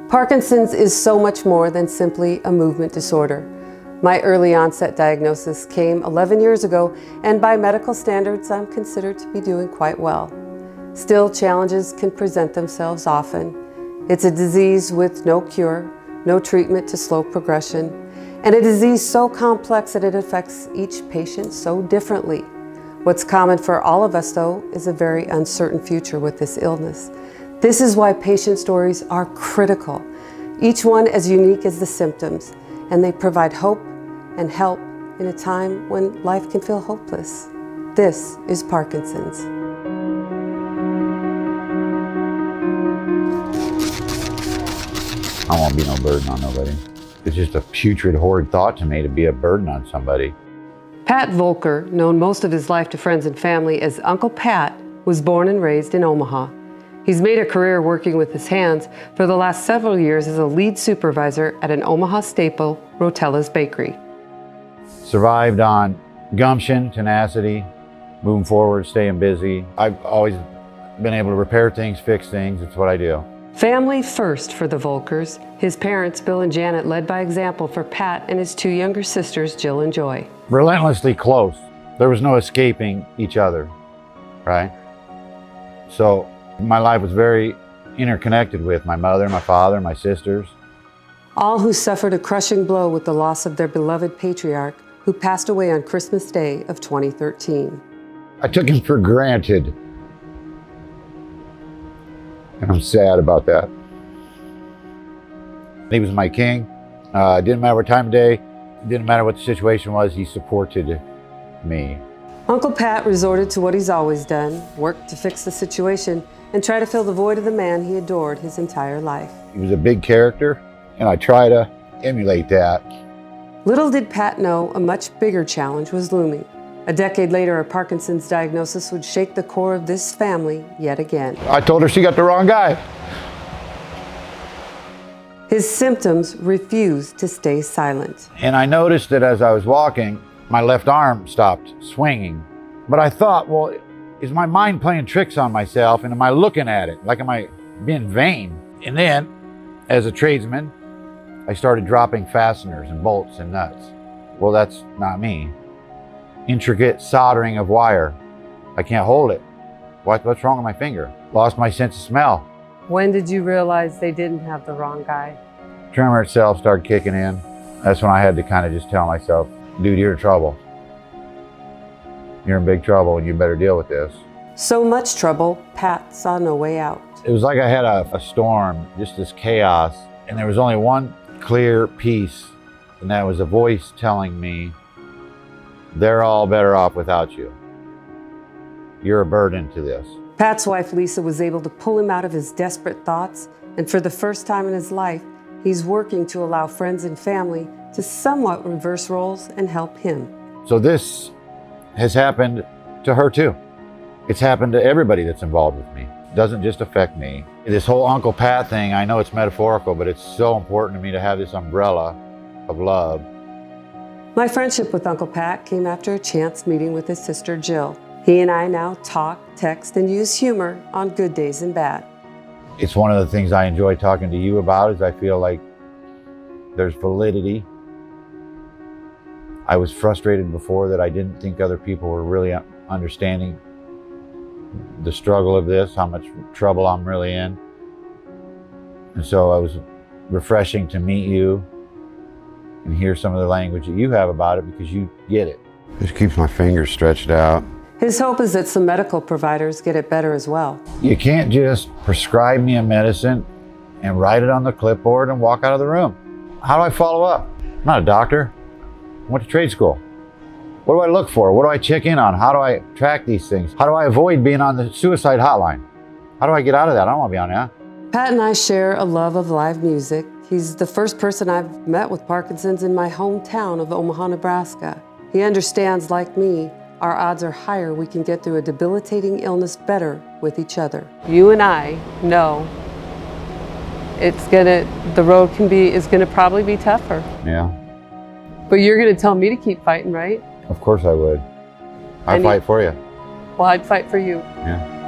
Parkinson's is so much more than simply a movement disorder. My early onset diagnosis came 11 years ago, and by medical standards, I'm considered to be doing quite well. Still, challenges can present themselves often. It's a disease with no cure, no treatment to slow progression, and a disease so complex that it affects each patient so differently. What's common for all of us, though, is a very uncertain future with this illness. This is why patient stories are critical, each one as unique as the symptoms, and they provide hope and help in a time when life can feel hopeless. This is Parkinson's. I won't be no burden on nobody. It's just a putrid, horrid thought to me to be a burden on somebody. Pat Voelker, known most of his life to friends and family as Uncle Pat, was born and raised in Omaha. He's made a career working with his hands for the last several years as a lead supervisor at an Omaha staple, Rotella's Bakery. Survived on gumption, tenacity, moving forward, staying busy. I've always been able to repair things, fix things. It's what I do. Family first for the Voelkers. His parents, Bill and Janet, led by example for Pat and his two younger sisters, Jill and Joy. Relentlessly close. There was no escaping each other, right? So my life was very interconnected with my mother, my father, my sisters. All who suffered a crushing blow with the loss of their beloved patriarch, who passed away on Christmas Day of 2013. I took him for granted. And I'm sad about that. He was my king. Didn't matter what time of day, didn't matter what the situation was, he supported me. Uncle Pat resorted to what he's always done, work to fix the situation and try to fill the void of the man he adored his entire life. He was a big character, and I try to emulate that. Little did Pat know a much bigger challenge was looming. A decade later, a Parkinson's diagnosis would shake the core of this family yet again. I told her she got the wrong guy. His symptoms refused to stay silent. And I noticed that as I was walking, my left arm stopped swinging. But I thought, well, is my mind playing tricks on myself, and am I looking at it? Like, am I being vain? And then, as a tradesman, I started dropping fasteners and bolts and nuts. Well, that's not me. Intricate soldering of wire. I can't hold it. What's wrong with my finger? Lost my sense of smell. When did you realize they didn't have the wrong guy? Tremor itself started kicking in. That's when I had to kind of just tell myself, dude, you're in trouble. You're in big trouble and you better deal with this. So much trouble, Pat saw no way out. It was like I had a storm, just this chaos, and there was only one clear piece, and that was a voice telling me, they're all better off without you. You're a burden to this. Pat's wife, Lisa, was able to pull him out of his desperate thoughts, and for the first time in his life, he's working to allow friends and family to somewhat reverse roles and help him. So this has happened to her too. It's happened to everybody that's involved with me. It doesn't just affect me. This whole Uncle Pat thing, I know it's metaphorical, but it's so important to me to have this umbrella of love. My friendship with Uncle Pat came after a chance meeting with his sister Jill. He and I now talk, text, and use humor on good days and bad. It's one of the things I enjoy talking to you about, is I feel like there's validity. I was frustrated before that I didn't think other people were really understanding the struggle of this, how much trouble I'm really in. And so it was refreshing to meet you and hear some of the language that you have about it, because you get it. Just keeps my fingers stretched out. His hope is that some medical providers get it better as well. You can't just prescribe me a medicine and write it on the clipboard and walk out of the room. How do I follow up? I'm not a doctor. I went to trade school. What do I look for? What do I check in on? How do I track these things? How do I avoid being on the suicide hotline? How do I get out of that? I don't want to be on that. Pat and I share a love of live music. He's the first person I've met with Parkinson's in my hometown of Omaha, Nebraska. He understands, like me, our odds are higher we can get through a debilitating illness better with each other. You and I know the road is gonna probably be tougher. Yeah. But you're gonna tell me to keep fighting, right? Of course I would. I'd fight for you. Well, I'd fight for you. Yeah.